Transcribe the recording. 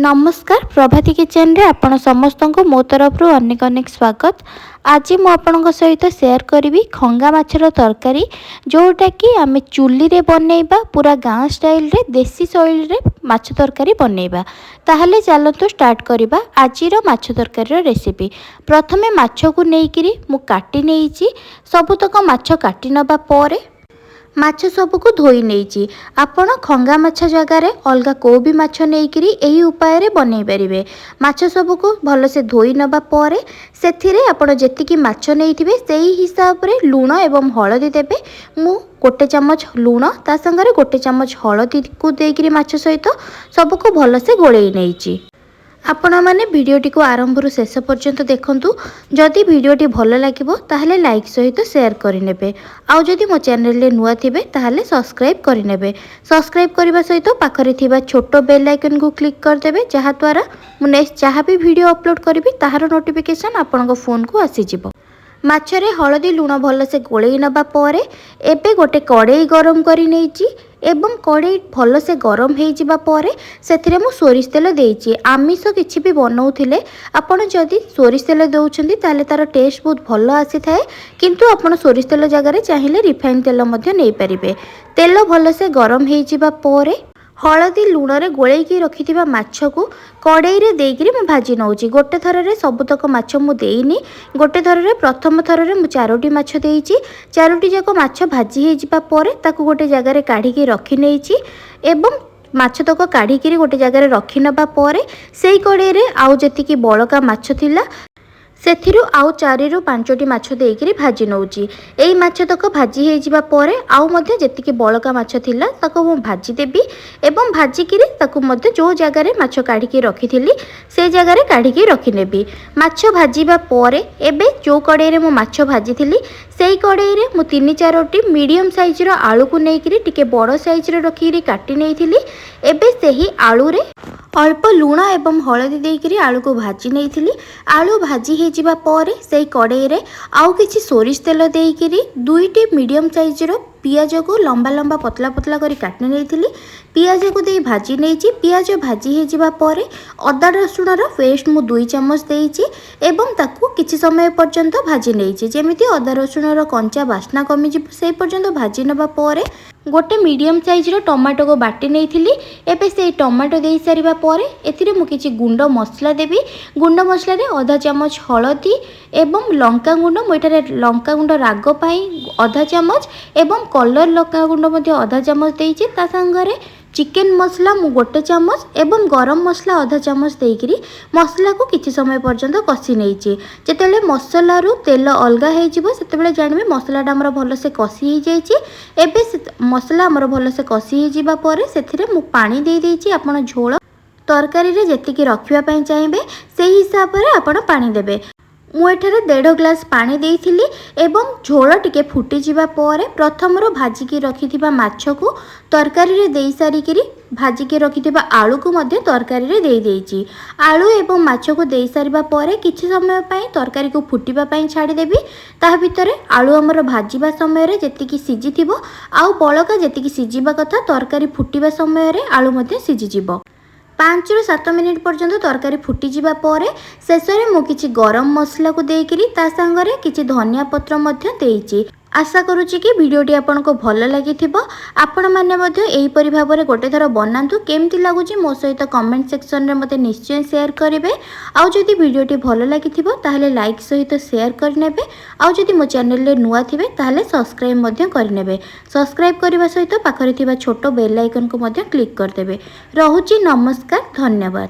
नमस्कार प्रभाती किचन रे आपण समस्त को मो तरफ अनेक अनेक स्वागत। आज मु आपण सहित शेयर करी खंगा माछर तरकारी जोटा कि आम चुली रे बनैबा पूरा गाँव स्टाइल रे देसी शैली रे माछ तरकारी बनैबा। ताहले चलतु स्टार्ट करिबा आजिर माछ तरकारी रेसिपी। प्रथमे माछ को नेइकिरी मु काटी नेइची सबुतक माछ काटी नबा परे माछ सबको धोई नहीं आपण खंगा माछ जगार अलग को भी माछ नहीं यही उपाय बनई पारे। माछ सबको भलसे धोई नबा परे सेथिरे आपण जेतिकी माछ नहीं से हिसाब रे लूण एवं हलदी देबे। मु गोटे चमच लूण ता संगे गोटे चमच हलदी को देकरी माछ सहित सबको भलसे गोलई नहीं। आपण माने वीडियोटी को आरंभ शेष पर्यंत देखंतु। जदि वीडियोटी भल लागिबो ताहले लाइक सहित शेयर करिनेबे। आउ जदि मो चैनल ले नुआ थिबे ताहले सब्सक्राइब करिनेबे। सब्सक्राइब करबा सहित पाखरे थिबा छोटो बेल आइकन को क्लिक कर देबे जहा द्वारा मु नेक्स्ट जहा भी वीडियो अपलोड करबी ताहार नोटिफिकेशन आपनको फोन को आसी जिवो। माछरे हलदी लूण भलसे गोलई नबा परे एबे गोटे कड़ाई गरम करि नेइची एवं कड़ाई भलसे गरम हो जावा परे सेथिरे मु सोरिष तेल देइची। आमिष किछि भी बनाउथिले आपण जदि सोरिष तेल दउछंती ताले तार टेस्ट बहुत भल आसी थाए, किंतु आपण सोरिष तेल जगह रे चाहिले रिफाइन तेल मध्य नै परिबे। तेल भलसे गरम हो जावा परे हलदी लूण रे गोलैकी रखिथिबा माछ को कड़ाई रे देइकरी मु भाजी नउची। गोटे थर रे सबुतक माछ मु देइनी, गोटे थर रे प्रथम थर रे मु चारोटी माछ देइची। चारोटी जाक माछ भाजी हे जिबा परे ताकू गोटे जगह रे काढी के रखि नेइची एवं माछ तक काढी के गोटे जगह रे रखि नबा परे सेई कड़ाई रे आउ जेतिकी बळका माछ थिला सेथिरु आउ 4 रु 5टी माछ देइकरी भाजी नउची। एई माछ तक भाजी हे जिबा परे आउ मध्ये जेतिकी बळका माछ थिला ताको मु भाजी देबी एवं भाजी किरी ताको मध्ये जो जगह रे माछ काढी के रखिथिली से जगह रे काढी के रखि नेबी। माछ भाजीबा परे एबे जो कड़ाई रे मु माछ भाजी थिली सेई कड़ाई रे मु 3-4टी मीडियम साइज रो आलू को नेइकरी टिके बड़ साइज रो रखिरी काटी नेइथिली। एबे सेही आलू रे अल्प लूण एवं हलदी देइकरी आलू को भाजी नेइथिली। आलू भाजी हे जिबा परे सेई कड़ाई रे आउ किछि सोरिष तेल देइकरी 2टी मीडियम साइज रो पियाज को लंबा लंबा पतला पतला करी काटने नेइथिली। पियाज को दे भाजी नेइची। पियाज भाजी हे जिबा परे अदा रसुण रो पेस्ट मु 2 चम्मच देइची एवं ताकू किछि समय पर्यंत भाजी नेइची। जेमिति अदा रसुण रो कंचा बास्ना कमी जिबो सेई पर्यंत भाजी नबा परे गोटे मीडियम साइज रो टमाटो को बाटी नेइथिली। एबे सेई टमाटो देई सारिबा परे एथिरे मु किछि गुंड मसला देबी। गुंड मसला रे आधा चम्मच हलदी एवं लंका गुंड मोइटारे लंका गुंड राग पाई आधा चम्मच एवं कलर लंका गुंड मध्ये आधा चम्मच देइची। ता संगरे चिकेन मसला मु गोटे चम्मच एवं गरम मसला आधा चम्मच देइकरी मसला को किछि समय पर्यंत कसी नेइची। जेतेले मसला रु तेल अलगा हे जिवो सेतेबेले जानिबे मसलाटा हमर भलसे कसी हे जाईची। एबे मसला हमर भलसे कसी हे जिबा परे सेथिरे मु पानी देई देइची। आपण झोल तरकारी रे जेतिकी रखिबा पई चाहिबे सेही हिसाब रे आपण पानी देबे। मु एठारे 1.5 ग्लास पानी देइथिली एवं झोल टिके फुटी जिबा परे प्रथम रो भाजी की रखिथिबा माछ को तरकारी रे देई सारी किरी भाजी के रखिथिबा आलू को मध्ये तरकारी रे देई देइची। आलू एवं माछ को देई सारिबा परे किछि समय पई तरकारी को फुटिबा पई छाडी देबी। ता भितरे आलू हमर भाजीबा समय रे जेतिकी सिजिथिबो आउ बळका जेतिकी सिजिबा कथा तरकारी फुटिबा समय रे आलू मध्ये सिजि जिवो। 5 रु 7 मिनिट पर्यंत तरकारी फुटी जिबा परे शेषरे मु किछि गरम मसला को देइकरी ता संगरे किछि धनिया पत्र मध्ये देइची। आशा करूची कि वीडियोटी आपनको भल लागिथिबो। आपण माने मध्ये एही परि भाबरे गोटे थर बनांतु केमति लागुची मो सहित कमेंट सेक्शन रे मते निश्चय शेयर करिवे। आउ जदि वीडियोटी भल लागिथिबो ताहले लाइक सहित शेयर करनेबे। आउ जदि मो चैनल रे नुआ थिबे ताहले सब्सक्राइब मध्ये करनेबे। सब्सक्राइब करबा सहित पाखरे थिबा छोटो बेल आइकन को मध्ये क्लिक कर देबे। रहुची नमस्कार, धन्यवाद।